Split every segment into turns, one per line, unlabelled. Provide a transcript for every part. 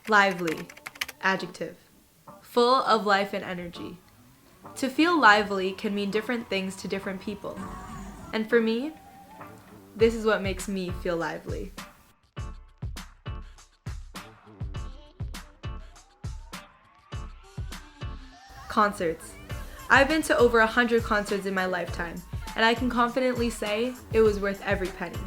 Lively, adjective. Full of life and energy. To feel lively can mean different things to different people. And for me, this is what makes me feel lively. Concerts. I've been to over 100 concerts in my lifetime, and I can confidently say it was worth every penny.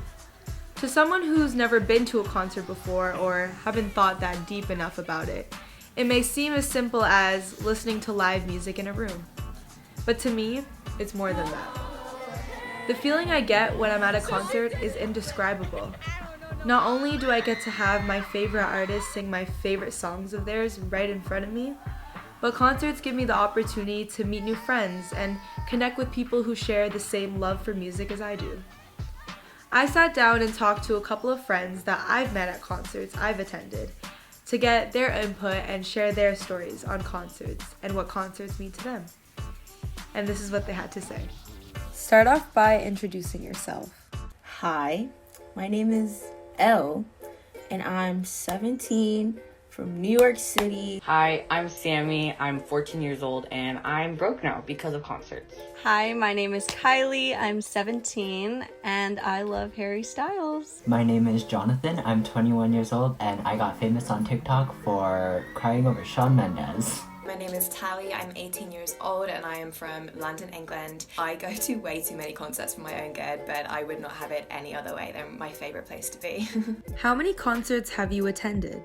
To someone who's never been to a concert before or haven't thought that deep enough about it, it may seem as simple as listening to live music in a room. But to me, it's more than that. The feeling I get when I'm at a concert is indescribable. Not only do I get to have my favorite artists sing my favorite songs of theirs right in front of me, but concerts give me the opportunity to meet new friends and connect with people who share the same love for music as I do. I sat down and talked to a couple of friends that I've met at concerts I've attended to get their input and share their stories on concerts and what concerts mean to them. And this is what they had to say. Start off by introducing yourself.
Hi, my name is Elle, and I'm 17 from New York City.
Hi, I'm Sammy. I'm 14 years old and I'm broke now because of concerts.
Hi, my name is Kylie. I'm 17 and I love Harry Styles.
My name is Jonathan. I'm 21 years old and I got famous on TikTok for crying over Shawn Mendes.
My name is Tally, I'm 18 years old and I am from London, England. I go to way too many concerts for my own good, but I would not have it any other way. They're my favourite place to be.
How many concerts have you attended?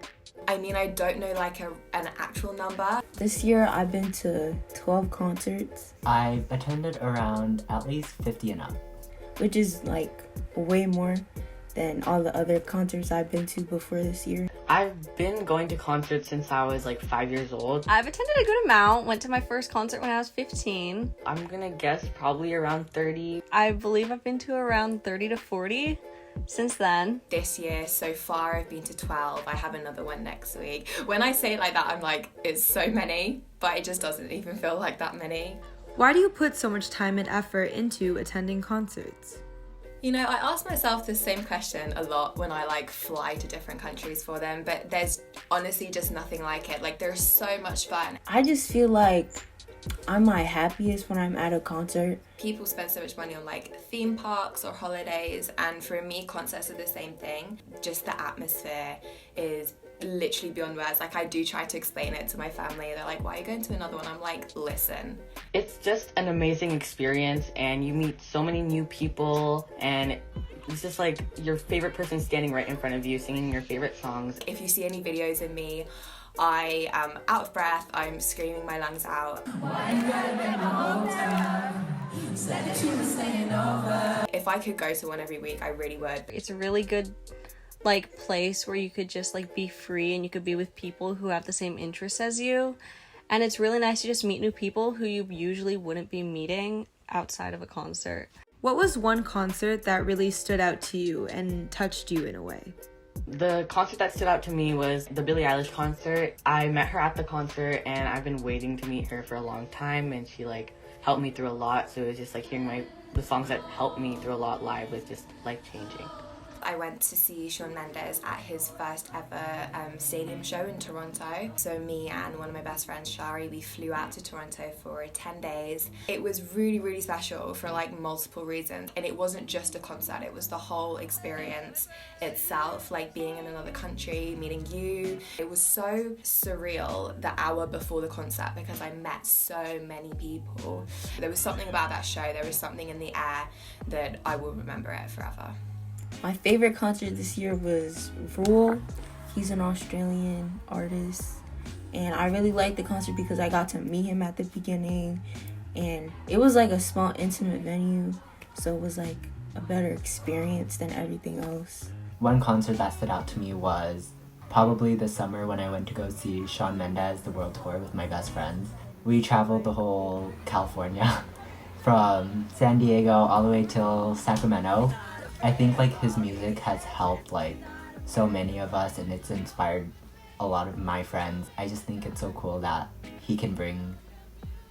I mean, I don't know like an actual number.
This year I've been to 12 concerts.
I've attended around at least 50 and up.
Which is like way more than all the other concerts I've been to before this year.
I've been going to concerts since I was like 5 years old.
I've attended a good amount. Went to my first concert when I was 15.
I'm gonna guess probably around 30.
I believe I've been to around 30 to 40 since then.
This year, so far, I've been to 12. I have another one next week. When I say it like that, I'm like, it's so many, but it just doesn't even feel like that many.
Why do you put so much time and effort into attending concerts?
You know, I ask myself the same question a lot when I like fly to different countries for them, but there's honestly just nothing like it. Like, there's so much fun.
I just feel like I'm my happiest when I'm at a concert.
People spend so much money on like theme parks or holidays, and for me, concerts are the same thing. Just the atmosphere is literally beyond words. Like, I do try to explain it to my family. They're like, why are you going to another one? I'm like, listen.
It's just an amazing experience and you meet so many new people and it's just like your favorite person standing right in front of you singing your favorite songs.
If you see any videos of me, I am out of breath, I'm screaming my lungs out. If I could go to one every week, I really would.
It's a really good like place where you could just like be free and you could be with people who have the same interests as you. And it's really nice to just meet new people who you usually wouldn't be meeting outside of a concert.
What was one concert that really stood out to you and touched you in a way?
The concert that stood out to me was the Billie Eilish concert. I met her at the concert and I've been waiting to meet her for a long time and she like helped me through a lot. So it was just like hearing the songs that helped me through a lot live was just life-changing.
I went to see Shawn Mendes at his first ever stadium show in Toronto. So me and one of my best friends, Shari, we flew out to Toronto for 10 days. It was really, really special for like multiple reasons. And it wasn't just a concert, it was the whole experience itself, like being in another country, meeting you. It was so surreal the hour before the concert because I met so many people. There was something about that show, there was something in the air that I will remember it forever.
My favorite concert this year was Rule. He's an Australian artist. And I really liked the concert because I got to meet him at the beginning. And it was like a small, intimate venue. So it was like a better experience than everything else.
One concert that stood out to me was probably this summer when I went to go see Shawn Mendes, the world tour with my best friends. We traveled the whole California from San Diego all the way till Sacramento. I think like his music has helped like so many of us and it's inspired a lot of my friends. I just think it's so cool that he can bring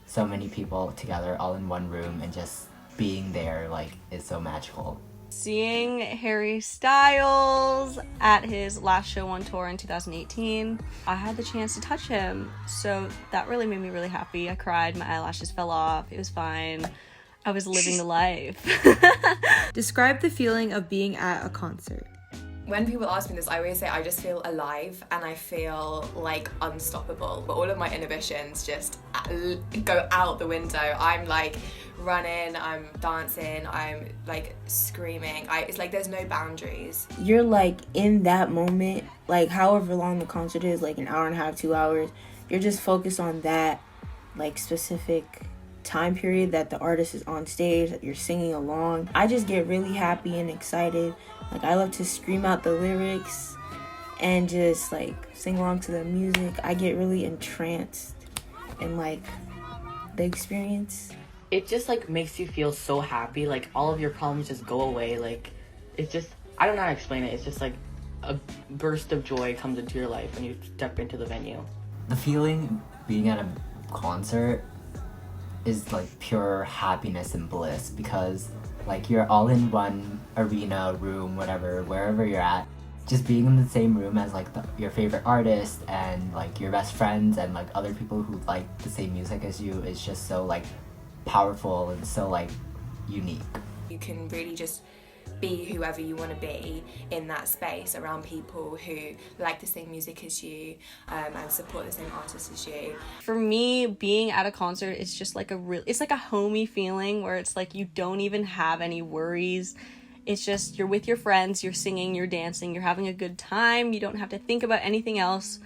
so many people together all in one room and just being there like is so magical.
Seeing Harry Styles at his last show on tour in 2018, I had the chance to touch him, so that really made me really happy. I cried, my eyelashes fell off, it was fine. I was living the life.
Describe the feeling of being at a concert.
When people ask me this, I always say I just feel alive and I feel like unstoppable. But all of my inhibitions just go out the window. I'm like running, I'm dancing, I'm like screaming. It's like there's no boundaries.
You're like in that moment, like however long the concert is, like an hour and a half, 2 hours, you're just focused on that like specific time period that the artist is on stage, that you're singing along. I just get really happy and excited. Like I love to scream out the lyrics and just like sing along to the music. I get really entranced in like the experience.
It just like makes you feel so happy, like all of your problems just go away. Like it's just, I don't know how to explain it. It's just like a burst of joy comes into your life when you step into the venue.
The feeling being at a concert is like pure happiness and bliss, because like you're all in one arena, room, whatever, wherever you're at. Just being in the same room as like your favorite artist and like your best friends and like other people who like the same music as you is just so like powerful and so like unique.
You can really just be whoever you want to be in that space around people who like the same music as you and support the same artists as you.
For me, being at a concert is just like it's like a homey feeling where it's like you don't even have any worries. It's just you're with your friends, you're singing, you're dancing, you're having a good time. You don't have to think about anything else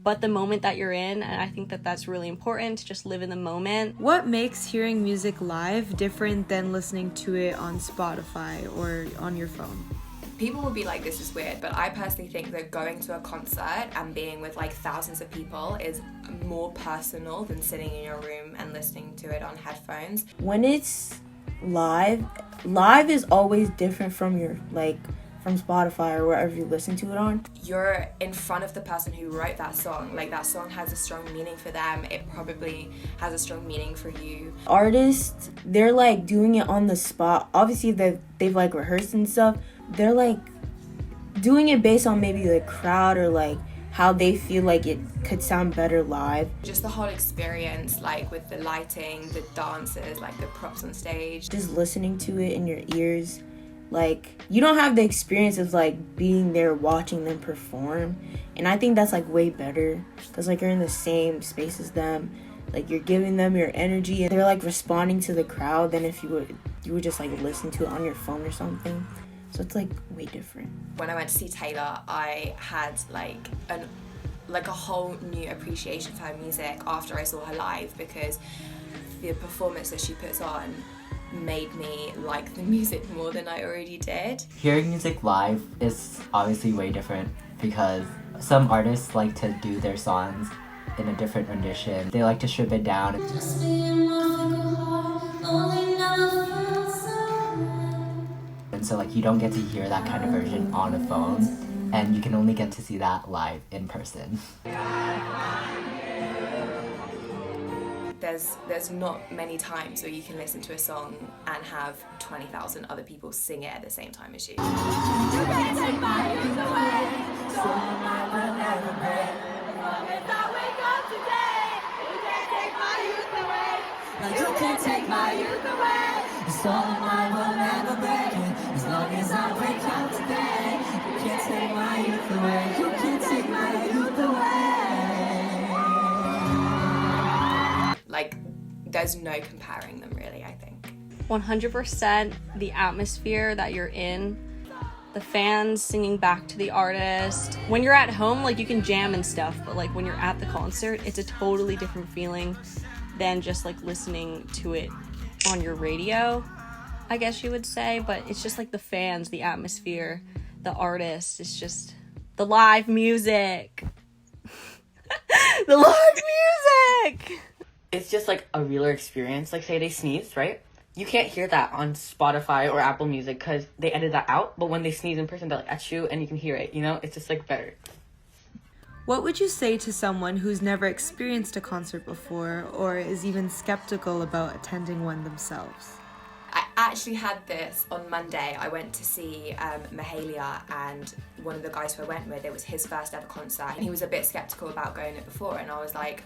but the moment that you're in, and I think that that's really important, to just live in the moment.
What makes hearing music live different than listening to it on Spotify or on your phone?
People will be like, this is weird, but I personally think that going to a concert and being with like thousands of people is more personal than sitting in your room and listening to it on headphones.
When it's live is always different from your from Spotify or wherever you listen to it on.
You're in front of the person who wrote that song. Like that song has a strong meaning for them. It probably has a strong meaning for you.
Artists, they're like doing it on the spot. Obviously they've like rehearsed and stuff. They're like doing it based on maybe the crowd or like how they feel like it could sound better live.
Just the whole experience, like with the lighting, the dancers, like the props on stage.
Just listening to it in your ears. Like, you don't have the experience of, like, being there watching them perform. And I think that's, like, way better. Because, like, you're in the same space as them. Like, you're giving them your energy. And they're, like, responding to the crowd than if you would just, like, listen to it on your phone or something. So it's, like, way different.
When I went to see Taylor, I had, like, a whole new appreciation for her music after I saw her live. Because the performance that she puts on made me like the music more than I already did.
Hearing music live is obviously way different because some artists like to do their songs in a different rendition. They like to strip it down. And so like you don't get to hear that kind of version on a phone, and you can only get to see that live in person.
There's not many times where you can listen to a song and have 20,000 other people sing it at the same time as you.
You can't take my youth away, so I will never break. As long as I wake up today, you can't take my youth away. You can't take my youth away, so I will never break. As long as I wake up today, you can't take my youth away. You can't take my youth away.
Like, there's no comparing them really, I think.
100% the atmosphere that you're in, the fans singing back to the artist. When you're at home, like, you can jam and stuff, but like when you're at the concert, it's a totally different feeling than just like listening to it on your radio, I guess you would say. But it's just like the fans, the atmosphere, the artist. It's just the live music. The live music!
It's just like a realer experience. Like say they sneeze, right? You can't hear that on Spotify or Apple Music because they edit that out. But when they sneeze in person, they're like at you and you can hear it, you know? It's just like better.
What would you say to someone who's never experienced a concert before or is even skeptical about attending one themselves?
actually had this on Monday. I went to see Mahalia, and one of the guys who I went with, it was his first ever concert, and he was a bit skeptical about going it before, and I was like,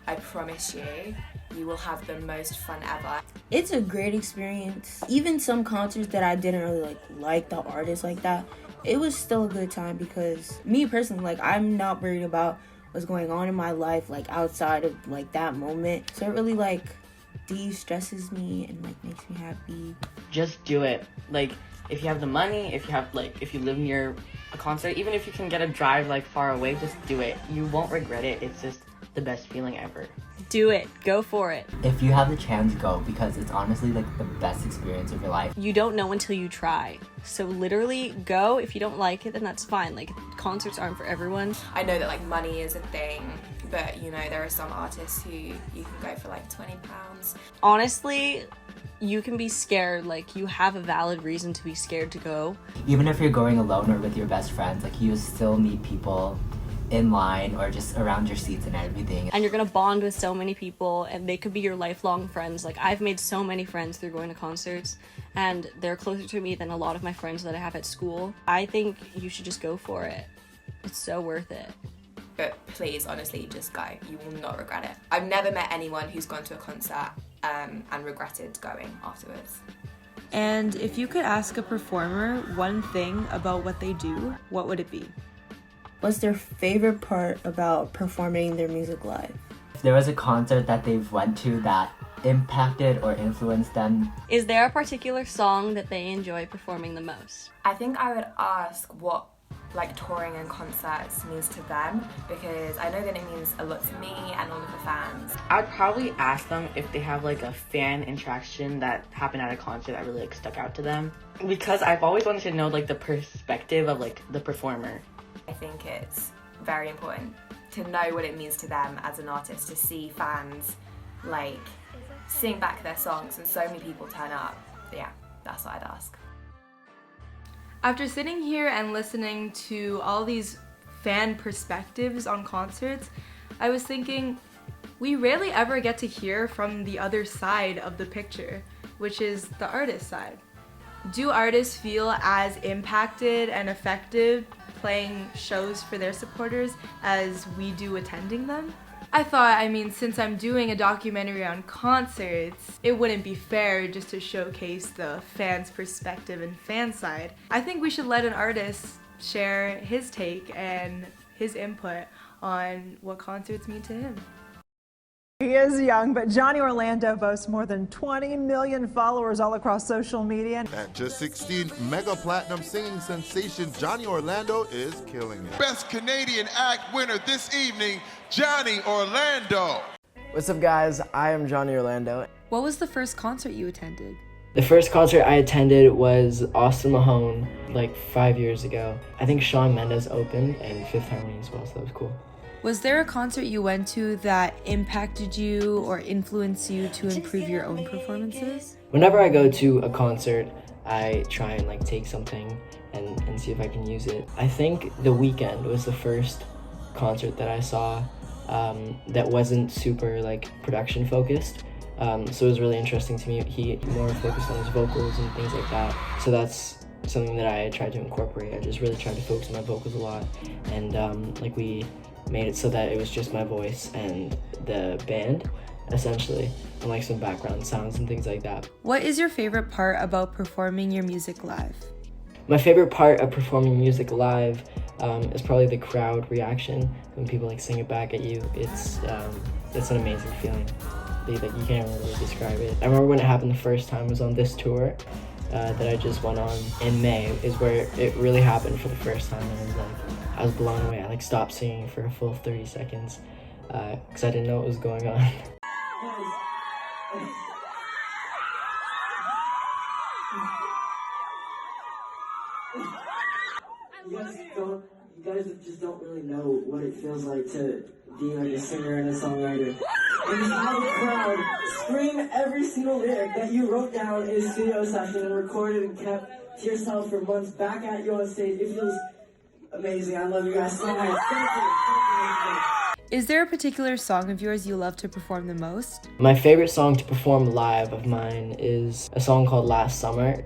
I promise you, you will have the most fun ever.
It's a great experience. Even some concerts that I didn't really like the artist like that, it was still a good time because me personally, like, I'm not worried about what's going on in my life, like, outside of like that moment. So it really like de-stresses me and like makes me happy.
Just do it. Like, if you have the money, if you live near a concert, even if you can get a drive like far away, just do it. You won't regret it. It's just the best feeling ever.
Do it. Go for it.
If you have the chance, go, because it's honestly like the best experience of your life.
You don't know until you try. So literally go. If you don't like it, then that's fine. Like, concerts aren't for everyone.
I know that like money is a thing, but you know, there are some artists who you can go for like £20.
Honestly, you can be scared. Like, you have a valid reason to be scared to go.
Even if you're going alone or with your best friends, like, you still meet people in line or just around your seats and everything.
And you're gonna bond with so many people, and they could be your lifelong friends. Like, I've made so many friends through going to concerts, and they're closer to me than a lot of my friends that I have at school. I think you should just go for it. It's so worth it.
But please, honestly, just go. You will not regret it. I've never met anyone who's gone to a concert and regretted going afterwards.
And if you could ask a performer one thing about what they do, what would it be?
What's their favorite part about performing their music live?
If there was a concert that they've went to that impacted or influenced them.
Is there a particular song that they enjoy performing the most?
I think I would ask what like touring and concerts means to them, because I know that it means a lot to me and all of the fans.
I'd probably ask them if they have like a fan interaction that happened at a concert that really like stuck out to them, because I've always wanted to know like the perspective of like the performer.
I think it's very important to know what it means to them as an artist, to see fans like sing back their songs and so many people turn up. Yeah, that's what I'd ask.
After sitting here and listening to all these fan perspectives on concerts, I was thinking we rarely ever get to hear from the other side of the picture, which is the artist side. Do artists feel as impacted and effective playing shows for their supporters as we do attending them? I thought, since I'm doing a documentary on concerts, it wouldn't be fair just to showcase the fans' perspective and fan side. I think we should let an artist share his take and his input on what concerts mean to him.
He is young, but Johnny Orlando boasts more than 20 million followers all across social media.
At just 16, mega platinum singing sensation Johnny Orlando is killing it. Best Canadian act winner this evening, Johnny Orlando.
What's up, guys? I am Johnny Orlando.
What was the first concert you attended?
The first concert I attended was Austin Mahone, like 5 years ago. I think Shawn Mendes opened and Fifth Harmony as well, so that was cool.
Was there a concert you went to that impacted you or influenced you to improve your own performances?
Whenever I go to a concert, I try and like take something and see if I can use it. I think The Weeknd was the first concert that I saw that wasn't super like production focused. So it was really interesting to me. He more focused on his vocals and things like that. So that's something that I tried to incorporate. I just really tried to focus on my vocals a lot, and like we made it so that it was just my voice and the band, essentially, and like some background sounds and things like that.
What is your favorite part about performing your music live?
My favorite part of performing music live is probably the crowd reaction when people like sing it back at you. It's an amazing feeling. Like, you can't really describe it. I remember when it happened the first time was on this tour that I just went on in May, is where it really happened for the first time, and it was like I was blown away. I like stopped singing for a full 30 seconds because I didn't know what was going on. You guys just don't really know what it feels like to be like a singer and a songwriter. And just have a crowd scream every single lyric that you wrote down in a studio session and recorded and kept to yourself for months back at you on stage. It feels amazing. I love you guys so much. Thank you.
Is there a particular song of yours you love to perform the most?
My favorite song to perform live of mine is a song called Last Summer.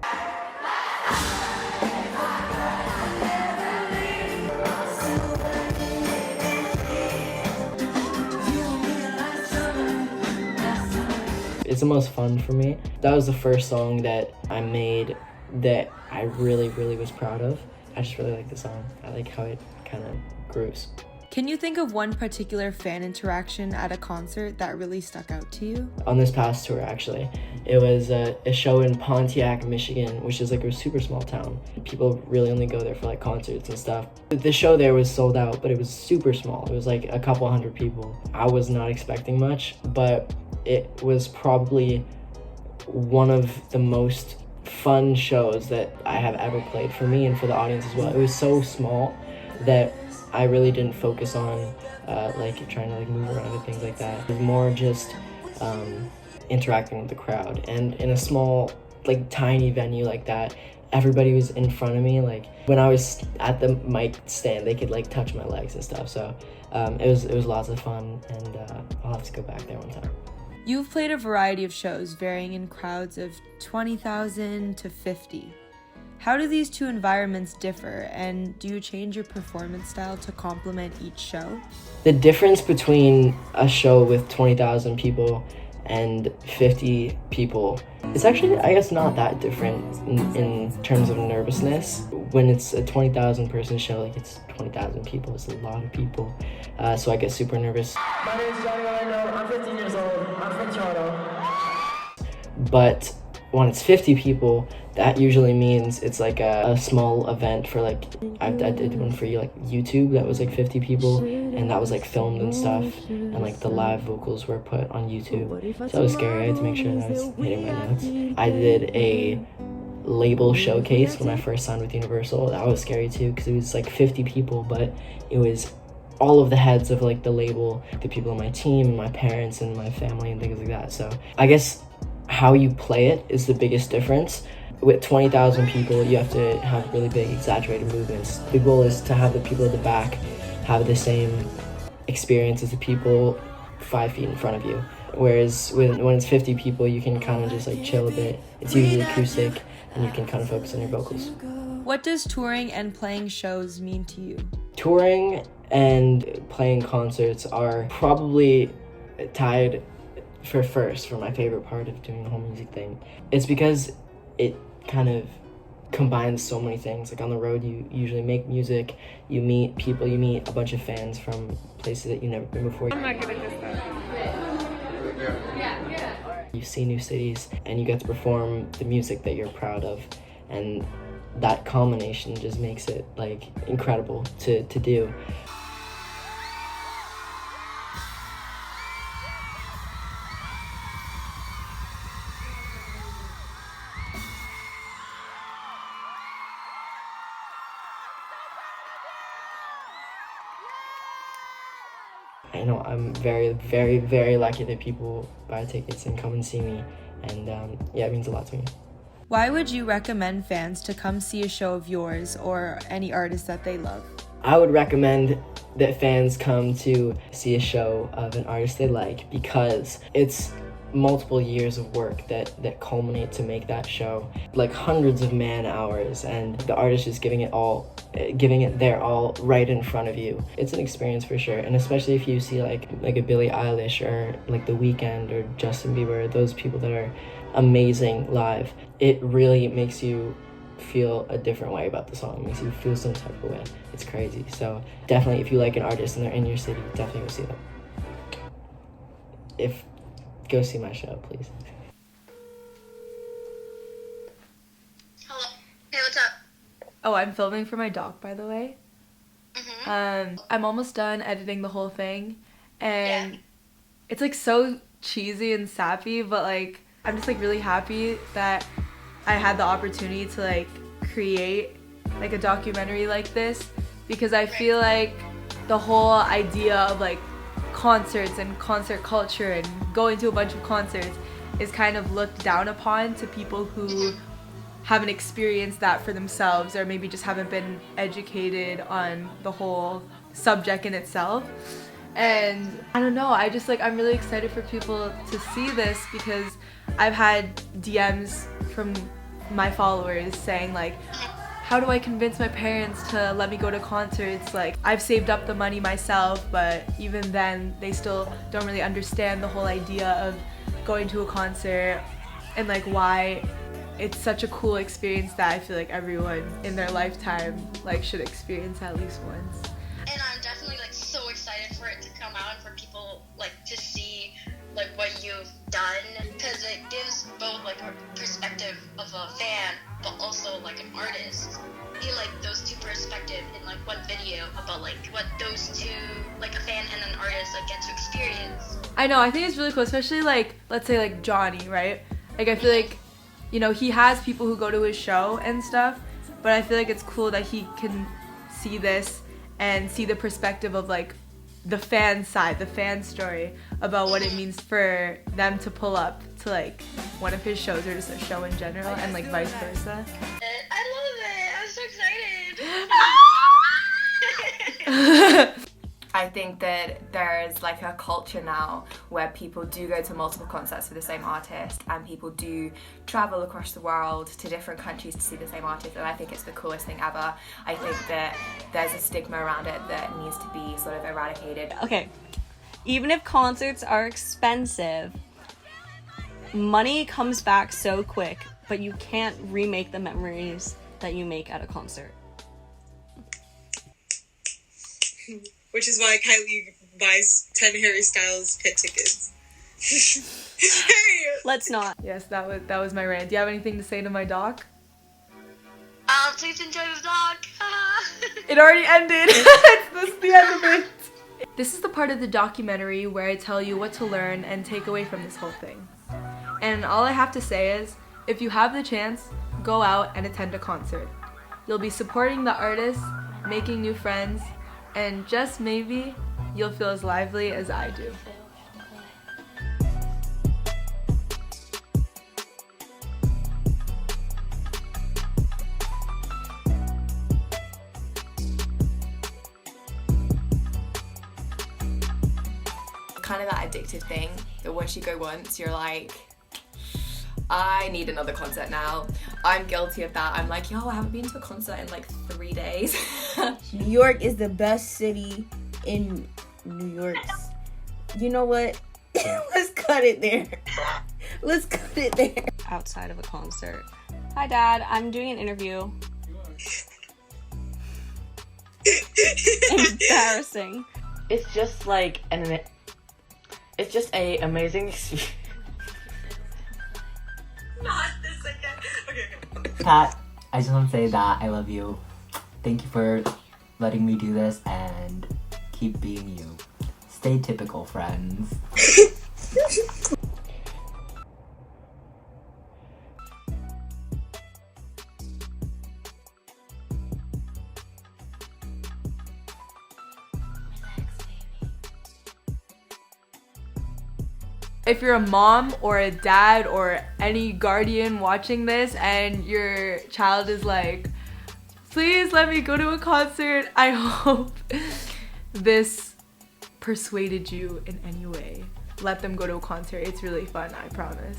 It's the most fun for me. That was the first song that I made that I really was proud of. I just really like the song. I like how it kind of grooves.
Can you think of one particular fan interaction at a concert that really stuck out to you?
On this past tour, actually, it was a show in Pontiac, Michigan, which is like a super small town. People really only go there for like concerts and stuff. The show there was sold out, but it was super small. It was like a couple hundred people. I was not expecting much, but it was probably one of the most fun shows that I have ever played for me and for the audience as well. It was so small that I really didn't focus on like trying to like move around and things like that. It was more just interacting with the crowd. And in a small, like tiny venue like that, everybody was in front of me. Like when I was at the mic stand, they could like touch my legs and stuff. So it was lots of fun, and I'll have to go back there one time.
You've played a variety of shows varying in crowds of 20,000 to 50. How do these two environments differ, and do you change your performance style to complement each show?
The difference between a show with 20,000 people and 50 people, it's actually, I guess, not that different in terms of nervousness. When it's a 20,000 person show, like it's 20,000 people, it's a lot of people. So I get super nervous.
My name is Johnny Orlando, I'm 15 years old, I'm from Toronto.
But when it's 50 people, that usually means it's like a small event for like, I did one for like YouTube that was like 50 people, and that was like filmed and stuff, and like the live vocals were put on YouTube. So it was scary. I had to make sure that I was hitting my notes. I did a label showcase when I first signed with Universal. That was scary too, because it was like 50 people, but it was all of the heads of like the label, the people on my team, and my parents and my family and things like that. So I guess how you play it is the biggest difference. With 20,000 people, you have to have really big, exaggerated movements. The goal is to have the people at the back have the same experience as the people 5 feet in front of you. Whereas when it's 50 people, you can kind of just like chill a bit. It's usually acoustic, and you can kind of focus on your vocals.
What does touring and playing shows mean to you?
Touring and playing concerts are probably tied for my favorite part of doing the whole music thing. It's because it kind of combines so many things. Like on the road, you usually make music, you meet people, you meet a bunch of fans from places that you've never been before. I'm not good at this stuff. You see new cities, and you get to perform the music that you're proud of, and that combination just makes it like incredible to do. I know I'm very lucky that people buy tickets and come and see me, and yeah, it means a lot to me.
Why would you recommend fans to come see a show of yours or any artist that they love?
I would recommend that fans come to see a show of an artist they like, because it's multiple years of work that culminate to make that show, like hundreds of man hours, and the artist is giving it their all right in front of you. It's an experience for sure, and especially if you see like a Billie Eilish or like The Weeknd or Justin Bieber, those people that are amazing live, it really makes you feel a different way about the song. It makes you feel some type of way. It's crazy. So definitely, if you like an artist and they're in your city, definitely go see them. Go see my show, please.
Hello. Hey, what's up?
Oh, I'm filming for my doc, by the way. I'm almost done editing the whole thing, and it's like so cheesy and sappy, but like I'm just like really happy that I had the opportunity to like create like a documentary like this, because I feel like the whole idea of like concerts and concert culture and going to a bunch of concerts is kind of looked down upon to people who haven't experienced that for themselves, or maybe just haven't been educated on the whole subject in itself. And I don't know, I'm really excited for people to see this because I've had DMs from my followers saying like, how do I convince my parents to let me go to concerts? Like, I've saved up the money myself, but even then they still don't really understand the whole idea of going to a concert and like why it's such a cool experience that I feel like everyone in their lifetime like should experience at least once.
And I'm definitely like so excited for it to come out and for people like to see like what you've done, because it gives both like a perspective of a fan but also like an artist. I feel like those two perspectives in like one video about like what those two, like a fan and an artist, like get to experience.
I know, I think it's really cool, especially like, let's say like Johnny, right? Like I feel like, you know, he has people who go to his show and stuff, but I feel like it's cool that he can see this and see the perspective of like the fan side, the fan story about what it means for them to pull up to like one of his shows or just a show in general and like vice versa.
I love it. I'm so excited.
I think that there's like a culture now where people do go to multiple concerts for the same artist, and people do travel across the world to different countries to see the same artist, and I think it's the coolest thing ever. I think that there's a stigma around it that needs to be sort of eradicated.
Okay, even if concerts are expensive, money comes back so quick, but you can't remake the memories that you make at a concert.
Which is why Kylie buys 10 Harry Styles pit tickets.
Let's not.
Yes, that was my rant. Do you have anything to say to my doc?
Please enjoy the doc.
It already ended. This is the end of it. This is the part of the documentary where I tell you what to learn and take away from this whole thing. And all I have to say is, if you have the chance, go out and attend a concert. You'll be supporting the artists, making new friends, and just maybe you'll feel as lively as I do.
Kind of that addictive thing that once you go once, you're like, I need another concert now. I'm guilty of that. I'm like, yo, I haven't been to a concert in like 3 days.
New York is the best city in New York. You know what? Let's cut it there. Let's cut it there.
Outside of a concert. Hi, Dad. I'm doing an interview. Embarrassing.
It's just like it's just a amazing experience.
Not this again. Okay.
Pat, I just want to say that I love you. Thank you for letting me do this, and keep being you. Stay typical, friends.
If you're a mom or a dad or any guardian watching this and your child is like, please let me go to a concert, I hope this persuaded you in any way. Let them go to a concert. It's really fun, I promise.